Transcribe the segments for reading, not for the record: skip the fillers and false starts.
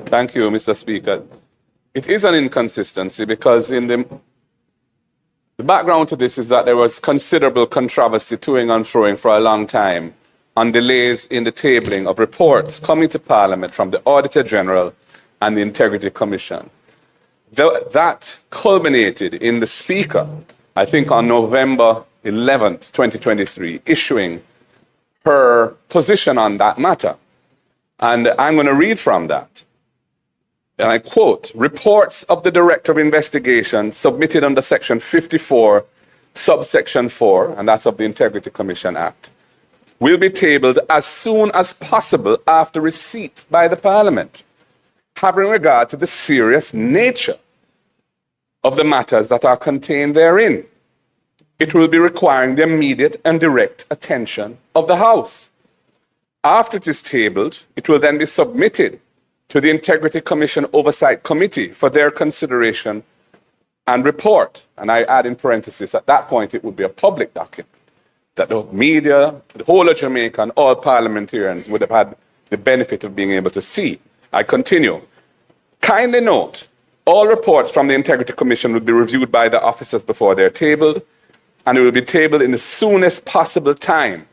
Thank you, Mr. Speaker. It is an inconsistency because the background to this is that there was considerable controversy toing and froing for a long time on delays in the tabling of reports coming to Parliament from the Auditor General and the Integrity Commission. That culminated in the Speaker, I think on November 11th, 2023, issuing her position on that matter. And I'm going to read from that. And I quote, reports of the Director of Investigation submitted under Section 54, subsection 4, and that's of the Integrity Commission Act, will be tabled as soon as possible after receipt by the Parliament, having regard to the serious nature of the matters that are contained therein. It will be requiring the immediate and direct attention of the House. After it is tabled, it will then be submitted to the Integrity Commission Oversight Committee for their consideration and report. And I add in parentheses, at that point, it would be a public document that the media, the whole of Jamaica, and all parliamentarians would have had the benefit of being able to see. I continue. Kindly note, all reports from the Integrity Commission will be reviewed by the officers before they're tabled, and it will be tabled in the soonest possible time.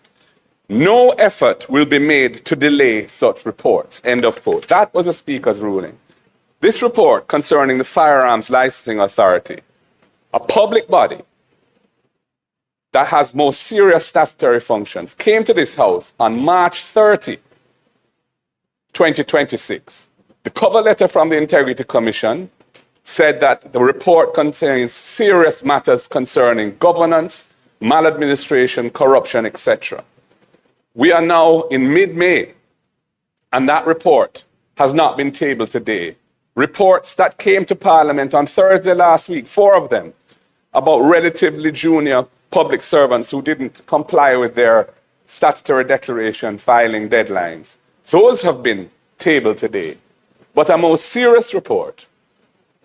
No effort will be made to delay such reports. End of quote. That was the Speaker's ruling. This report concerning the Firearms Licensing Authority, a public body that has most serious statutory functions, came to this House on March 30, 2026. The cover letter from the Integrity Commission said that the report contains serious matters concerning governance, maladministration, corruption, etc. We are now in mid-May, and that report has not been tabled today. Reports that came to Parliament on Thursday last week, 4 of them, about relatively junior public servants who didn't comply with their statutory declaration filing deadlines. Those have been tabled today. But a more serious report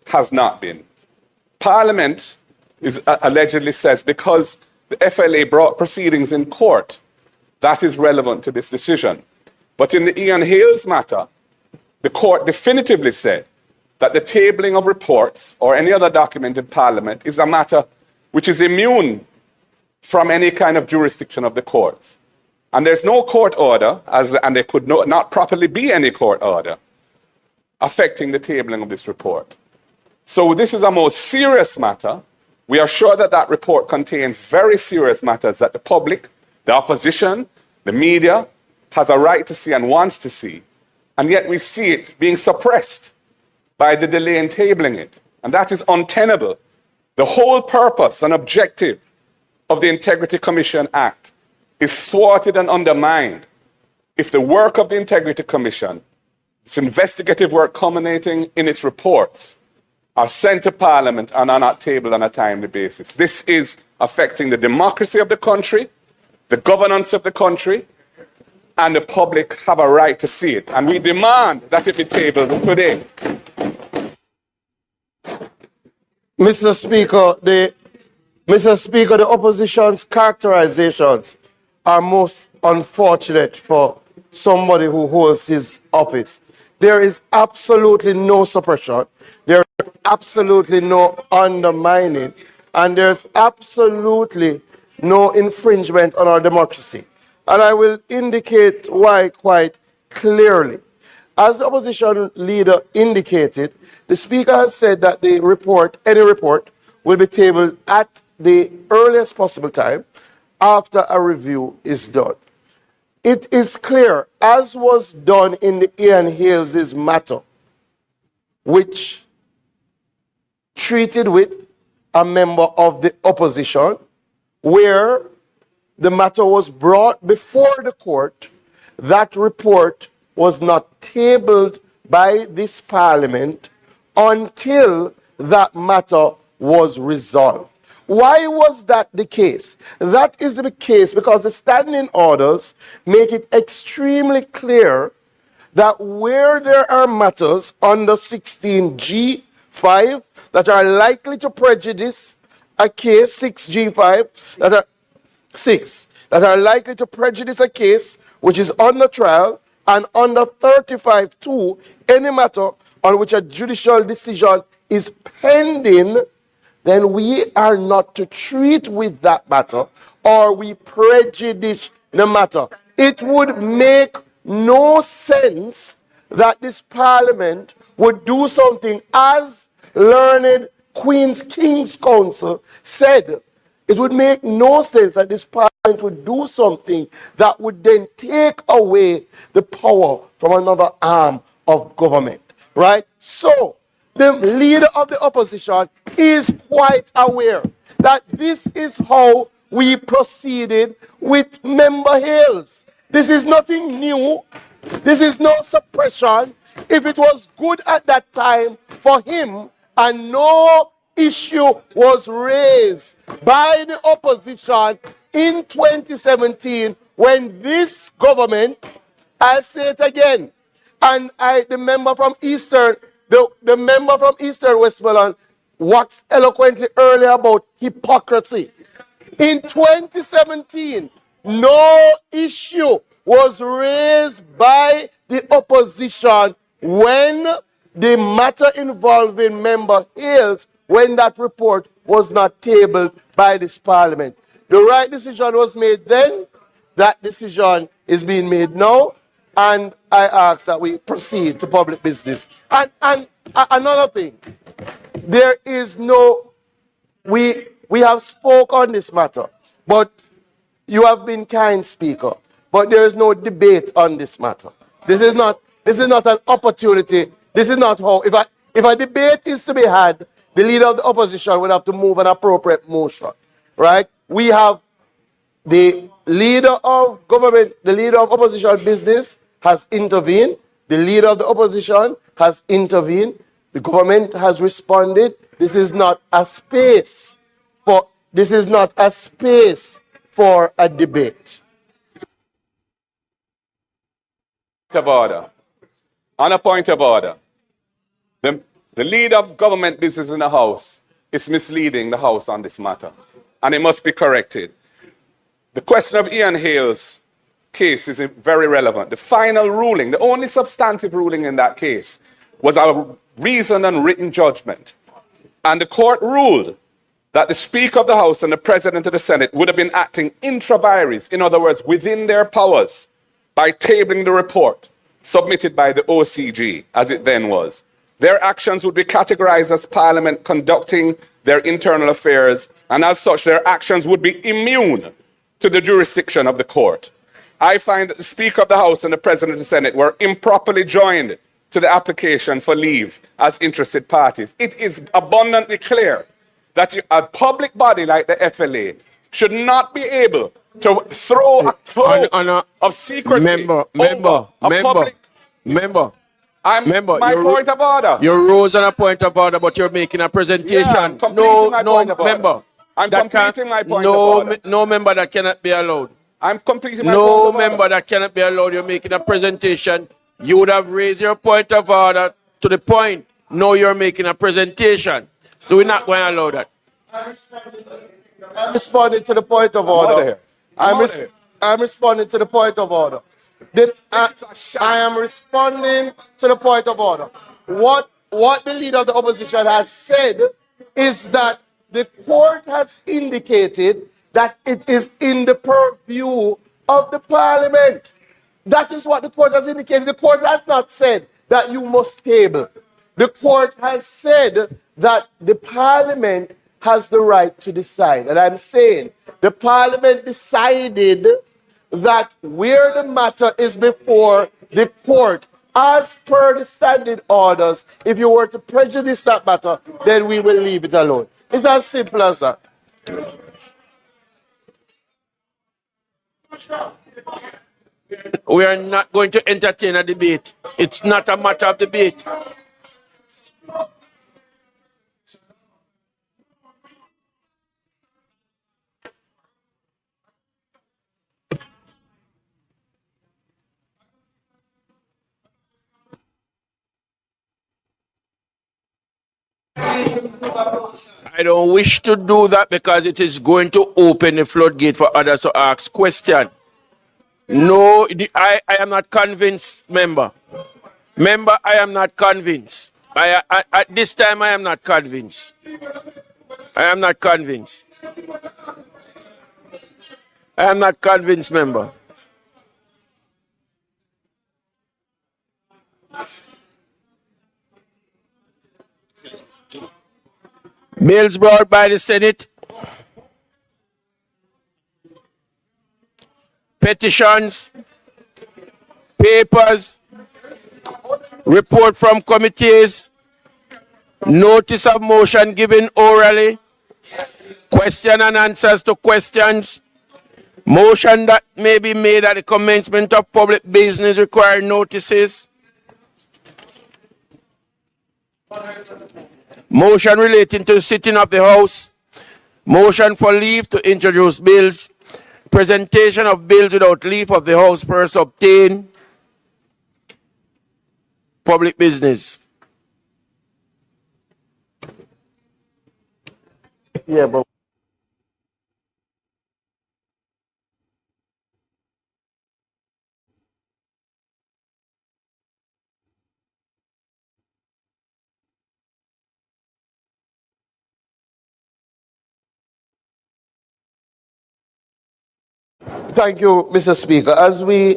has not been. Parliament allegedly says because the FLA brought proceedings in court, that is relevant to this decision. But in the Ian Hales matter, the court definitively said that the tabling of reports or any other document in Parliament is a matter which is immune from any kind of jurisdiction of the courts. And there's no court order, and there could not properly be any court order affecting the tabling of this report. So this is a more serious matter. We are sure that that report contains very serious matters that the public, the opposition, the media has a right to see and wants to see. And yet we see it being suppressed by the delay in tabling it. And that is untenable. The whole purpose and objective of the Integrity Commission Act is thwarted and undermined if the work of the Integrity Commission, its investigative work culminating in its reports, are sent to Parliament and are not tabled on a timely basis. This is affecting the democracy of the country, the governance of the country, and the public have a right to see it. And we demand that it be tabled today. Mr. Speaker, the opposition's characterizations are most unfortunate for somebody who holds his office. There is absolutely no suppression. There is absolutely no undermining. And there's absolutely no infringement on our democracy. And I will indicate why quite clearly. As the opposition leader indicated, the Speaker has said that the report, any report, will be tabled at the earliest possible time after a review is done. It is clear, as was done in the Ian Hales' matter, which treated with a member of the opposition, where the matter was brought before the court, that report was not tabled by this Parliament until that matter was resolved. Why was that the case? That is the case because the standing orders make it extremely clear that where there are matters under 16G5 that are likely to prejudice a case, 6G5, that are likely to prejudice a case which is under trial And under 35(2), any matter on which a judicial decision is pending, then we are not to treat with that matter, or we prejudice the matter. It would make no sense that this parliament would do something as learned King's Council said. It would make no sense that this parliament would do something that would then take away the power from another arm of government, right? So, the leader of the opposition is quite aware that this is how we proceeded with Member Hales. This is nothing new. This is no suppression. If it was good at that time for him and no issue was raised by the opposition in 2017 when this government, I'll say it again, and the member from Eastern Westmoreland waxed eloquently earlier about hypocrisy. In 2017, no issue was raised by the opposition when the matter involving Member Hales, when that report was not tabled by this parliament. The right decision was made then. That decision is being made now. And I ask that we proceed to public business. And another thing, there is no, we have spoke on this matter, but you have been kind, Speaker, but there is no debate on this matter. This is not an opportunity. This is not how, if a debate is to be had, the leader of the opposition would have to move an appropriate motion, right? We have the leader of government, the leader of opposition business has intervened. The leader of the opposition has intervened. The government has responded. This is not a space for a debate. Of order. On a point of order. The leader of government business in the House is misleading the House on this matter, and it must be corrected. The question of Ian Hale's case is very relevant. The final ruling, the only substantive ruling in that case, was a reasoned and written judgment. And the court ruled that the Speaker of the House and the President of the Senate would have been acting intra vires, in other words, within their powers, by tabling the report submitted by the OCG, as it then was. Their actions would be categorized as Parliament conducting their internal affairs, and as such, their actions would be immune to the jurisdiction of the court. I find that the Speaker of the House and the President of the Senate were improperly joined to the application for leave as interested parties. It is abundantly clear that a public body like the FLA should not be able to throw a cloak of secrecy Member, my point of order. You rose on a point of order, but you're making a presentation. Yeah, I'm completing my point of order. Member. I'm completing my point of order. No member that cannot be allowed. I'm completing my point No of order. member that cannot be allowed. You're making a presentation. You would have raised your point of order to the point. No, you're making a presentation. So we're not going to allow that. I'm responding to the point of order. I'm responding to the point of order. I am responding to the point of order. What the leader of the opposition has said is that the court has indicated that it is in the purview of the parliament. That is what the court has indicated. The court has not said that you must table. The court has said that the parliament has the right to decide. And I'm saying the parliament decided that where the matter is before the court, as per the standing orders, if you were to prejudice that matter, then we will leave it alone. It's as simple as that. We are not going to entertain a debate. It's not a matter of debate. I don't wish to do that because it is going to open the floodgate for others to ask questions. No, I am not convinced, member. Member, I am not convinced. At this time, I am not convinced. I am not convinced. I am not convinced, member. Bills brought by the Senate. Petitions. Papers. Report from committees. Notice of motion given orally. Question and answers to questions. Motion that may be made at the commencement of public business requiring notices. Motion relating to the sitting of the House. Motion for leave to introduce bills. Presentation of bills without leave of the House first obtained. Public business. Yeah, but thank you, Mr. Speaker. As we